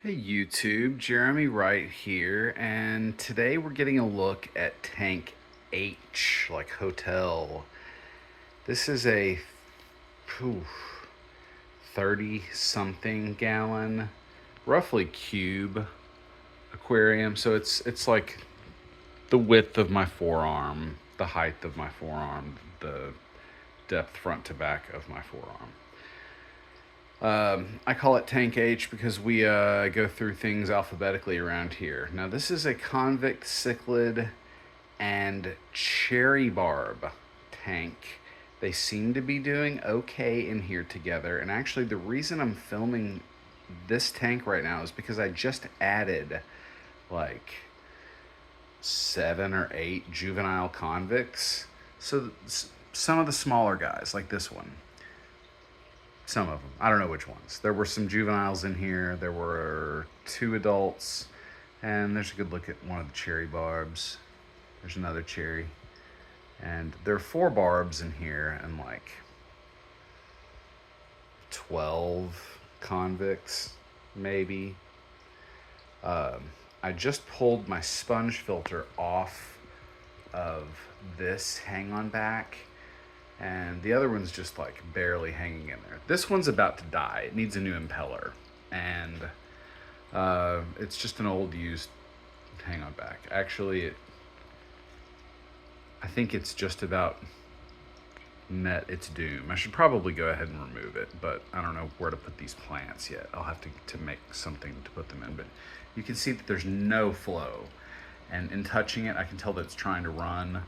Hey YouTube, Jeremy Wright here, and today we're getting a look at tank H, like hotel. This is a 30 something gallon, roughly cube aquarium. So it's like the width of my forearm, the height of my forearm, the depth front to back of my forearm. I call it Tank H because we go through things alphabetically around here. Now, this is a Convict, Cichlid, and Cherry Barb tank. They seem to be doing okay in here together. And actually, the reason I'm filming this tank right now is because I just added like 7 or 8 juvenile convicts. So some of the smaller guys, like this one, some of them. I don't know which ones. There were some juveniles in here. There were 2 adults. And there's a good look at one of the cherry barbs. There's another cherry. And there are 4 barbs in here and like 12 convicts, maybe. I just pulled my sponge filter off of this hang on back, and the other one's just like barely hanging in there. This one's about to die. It needs a new impeller, and it's just an old used hang on back. Actually, I think it's just about met its doom. I should probably go ahead and remove it, but I don't know where to put these plants yet. I'll have to make something to put them in, but you can see that there's no flow, and in touching it I can tell that it's trying to run.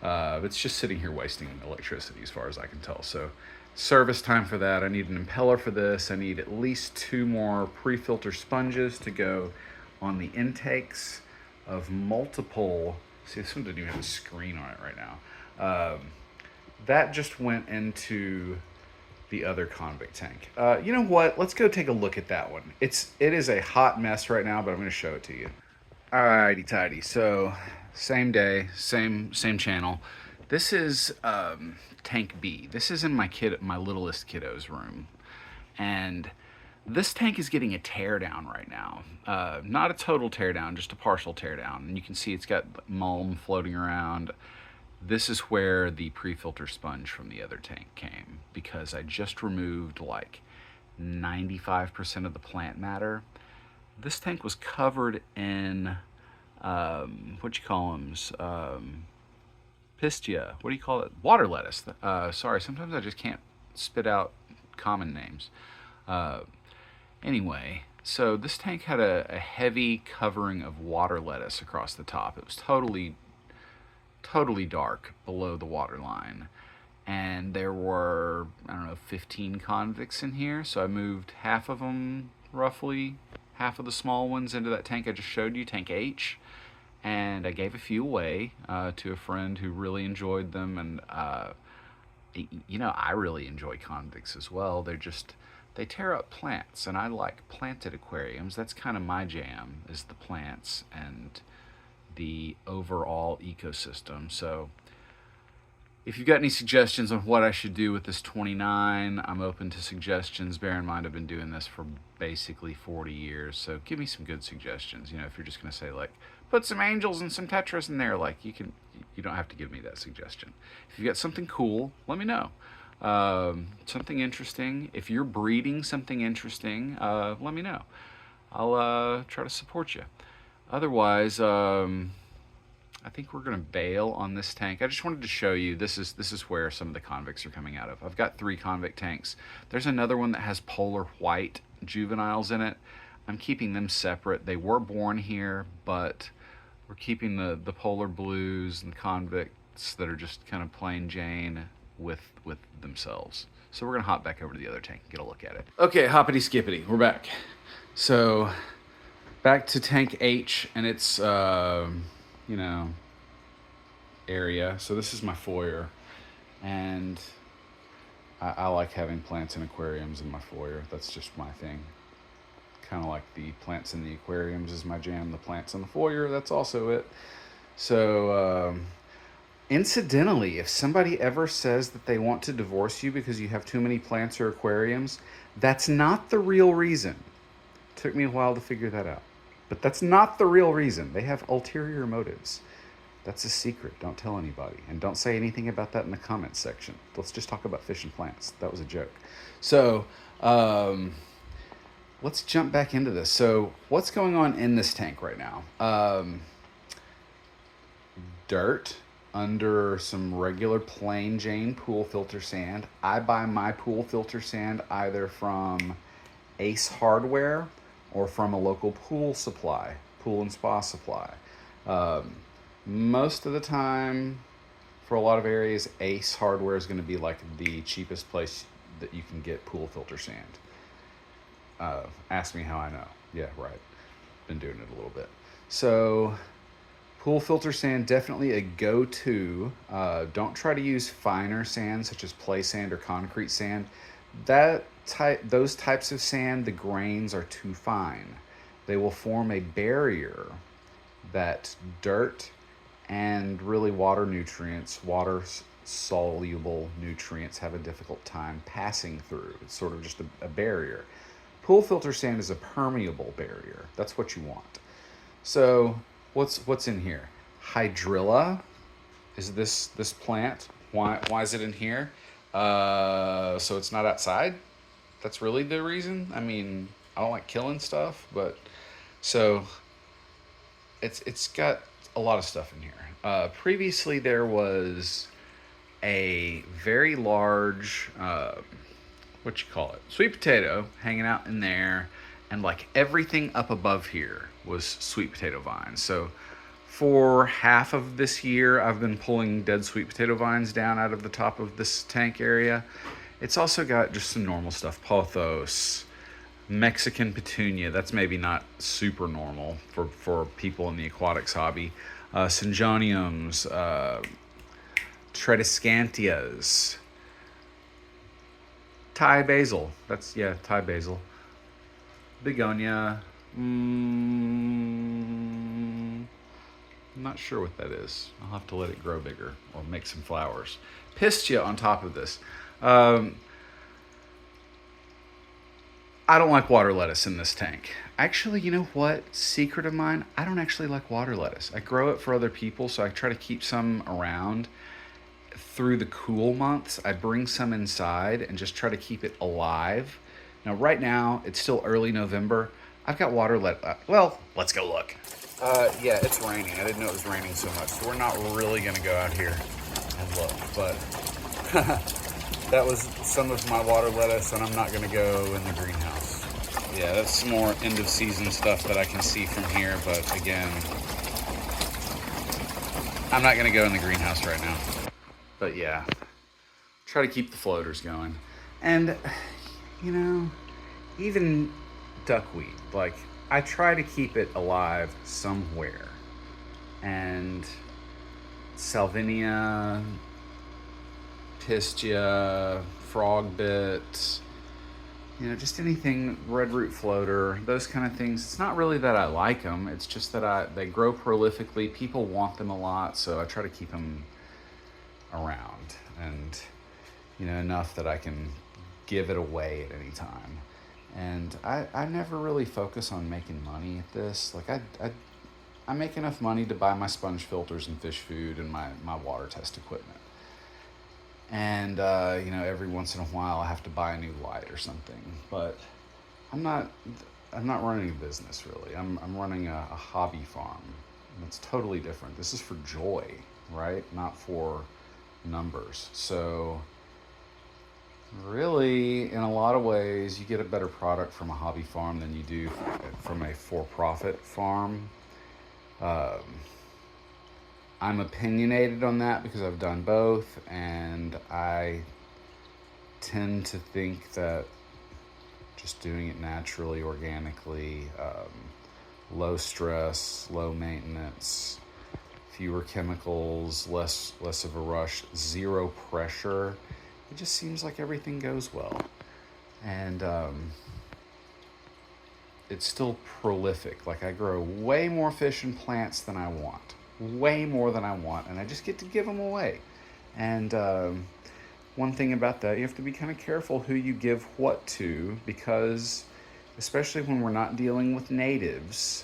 It's just sitting here wasting electricity as far as I can tell. So service time for that. I need an impeller for this. I need at least 2 more pre-filter sponges to go on the intakes of multiple. See, this one didn't even have a screen on it right now. That just went into the other convict tank. You know what? Let's go take a look at that one. It is a hot mess right now, but I'm going to show it to you. Alrighty tidy. So same day, same channel. This is tank B. This is in my littlest kiddo's room, and this tank is getting a tear down right now. Not a total tear down, just a partial tear down. And you can see it's got mulm floating around. This is where the pre-filter sponge from the other tank came, because I just removed like 95% of the plant matter. This tank was covered in what you call them, pistia. What do you call it? Water lettuce. Sorry, sometimes I just can't spit out common names. Anyway, so this tank had a heavy covering of water lettuce across the top. It was totally dark below the water line, and there were, I don't know, 15 convicts in here. So I moved half of them, roughly half of the small ones, into that tank I just showed you, tank H, and I gave a few away to a friend who really enjoyed them. And I really enjoy convicts as well. They tear up plants, and I like planted aquariums. That's kind of my jam, is the plants and the overall ecosystem. So if you've got any suggestions on what I should do with this 29, I'm open to suggestions. Bear in mind, I've been doing this for basically 40 years, so give me some good suggestions. If you're just going to say, like, put some angels and some tetras in there, like, you don't have to give me that suggestion. If you've got something cool, let me know. Something interesting. If you're breeding something interesting, let me know. I'll try to support you. Otherwise, I think we're going to bail on this tank. I just wanted to show you, this is where some of the convicts are coming out of. I've got 3 convict tanks. There's another one that has polar white juveniles in it. I'm keeping them separate. They were born here, but we're keeping the polar blues and the convicts that are just kind of plain Jane with themselves. So we're going to hop back over to the other tank and get a look at it. Okay, hoppity skippity, we're back. So back to tank H and its area. So this is my foyer, and I like having plants in aquariums in my foyer. That's just my thing. Kind of like the plants in the aquariums is my jam. The plants in the foyer, that's also it. So incidentally, if somebody ever says that they want to divorce you because you have too many plants or aquariums, that's not the real reason. Took me a while to figure that out. But that's not the real reason. They have ulterior motives. That's a secret. Don't tell anybody. And don't say anything about that in the comments section. Let's just talk about fish and plants. That was a joke. So, let's jump back into this. So, what's going on in this tank right now? Dirt under some regular plain Jane pool filter sand. I buy my pool filter sand either from Ace Hardware or from a local pool and spa supply. Um, Most of the time, for a lot of areas, Ace Hardware is going to be like the cheapest place that you can get pool filter sand. Ask me how I know. Yeah, right. Been doing it a little bit. So, pool filter sand, definitely a go-to. Don't try to use finer sand such as play sand or concrete sand. Those types of sand, the grains are too fine. They will form a barrier that dirt and really water soluble nutrients have a difficult time passing through. It's sort of just a barrier. Pool filter sand is a permeable barrier. That's what you want. So what's in here? Hydrilla is this plant. Why is it in here? So it's not outside. That's really the reason. I mean, I don't like killing stuff, but so it's got a lot of stuff in here. Previously, there was a very large what you call it, sweet potato hanging out in there, and like everything up above here was sweet potato vines. So for half of this year, I've been pulling dead sweet potato vines down out of the top of this tank area. It's also got just some normal stuff, pothos, Mexican petunia. That's maybe not super normal for people in the aquatics hobby. Synjoniums, Tradescantias, Thai basil. Thai basil. Begonia. I'm not sure what that is. I'll have to let it grow bigger or make some flowers. Pistia on top of this. I don't like water lettuce in this tank. Actually, you know what? Secret of mine, I don't actually like water lettuce. I grow it for other people, so I try to keep some around through the cool months. I bring some inside and just try to keep it alive. Now, right now, it's still early November. I've got water lettuce. Well, let's go look. Yeah, it's raining. I didn't know it was raining so much, so we're not really going to go out here and look, but that was some of my water lettuce, and I'm not going to go in the greenhouse. Yeah, that's some more end of season stuff that I can see from here, but again, I'm not going to go in the greenhouse right now. But yeah, try to keep the floaters going. And, you know, even duckweed, like, I try to keep it alive somewhere. And Salvinia, Pistia, frog bit, you know, just anything, red root floater, those kind of things. It's not really that I like them. It's just that they grow prolifically. People want them a lot, so I try to keep them around, and you know, enough that I can give it away at any time. And I never really focus on making money at this. Like I make enough money to buy my sponge filters and fish food and my water test equipment. And you know, every once in a while I have to buy a new light or something. But I'm not running a business really. I'm running a hobby farm. And it's totally different. This is for joy, right? Not for numbers. So really, in a lot of ways, you get a better product from a hobby farm than you do from a for-profit farm. I'm opinionated on that because I've done both, and I tend to think that just doing it naturally, organically, low stress, low maintenance, fewer chemicals, less of a rush, zero pressure. It just seems like everything goes well. And it's still prolific. Like, I grow way more fish and plants than I want. Way more than I want. And I just get to give them away. And one thing about that, you have to be kind of careful who you give what to, because especially when we're not dealing with natives,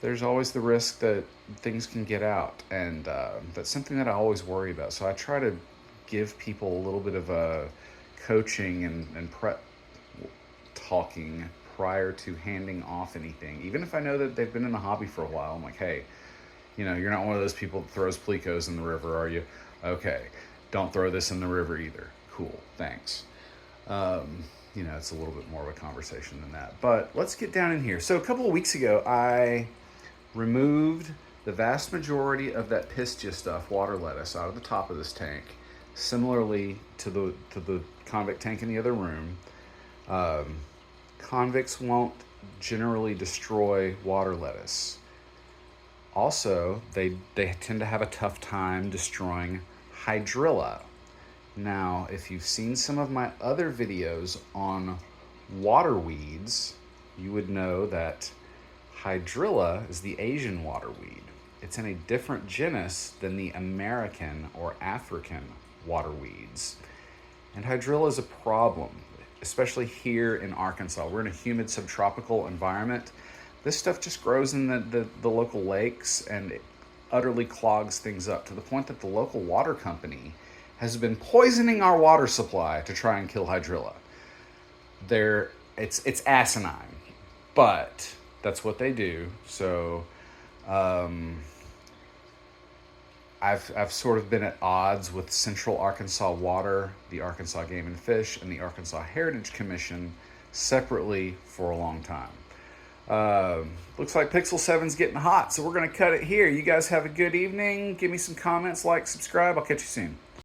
there's always the risk that things can get out, and that's something that I always worry about. So I try to give people a little bit of a coaching and prep talking prior to handing off anything. Even if I know that they've been in the hobby for a while, I'm like, hey, you're not one of those people that throws plecos in the river, are you? Okay, don't throw this in the river either. Cool, thanks. It's a little bit more of a conversation than that. But let's get down in here. So a couple of weeks ago, I removed the vast majority of that pistia stuff, water lettuce, out of the top of this tank, similarly to the convict tank in the other room. Convicts won't generally destroy water lettuce. Also, they tend to have a tough time destroying hydrilla. Now, if you've seen some of my other videos on water weeds, you would know that hydrilla is the Asian waterweed. It's in a different genus than the American or African waterweeds. And hydrilla is a problem, especially here in Arkansas. We're in a humid subtropical environment. This stuff just grows in the local lakes, and it utterly clogs things up to the point that the local water company has been poisoning our water supply to try and kill hydrilla. It's asinine, but that's what they do. So I've sort of been at odds with Central Arkansas Water, the Arkansas Game and Fish, and the Arkansas Heritage Commission separately for a long time. Looks like Pixel 7's getting hot, so we're going to cut it here. You guys have a good evening. Give me some comments, like, subscribe. I'll catch you soon.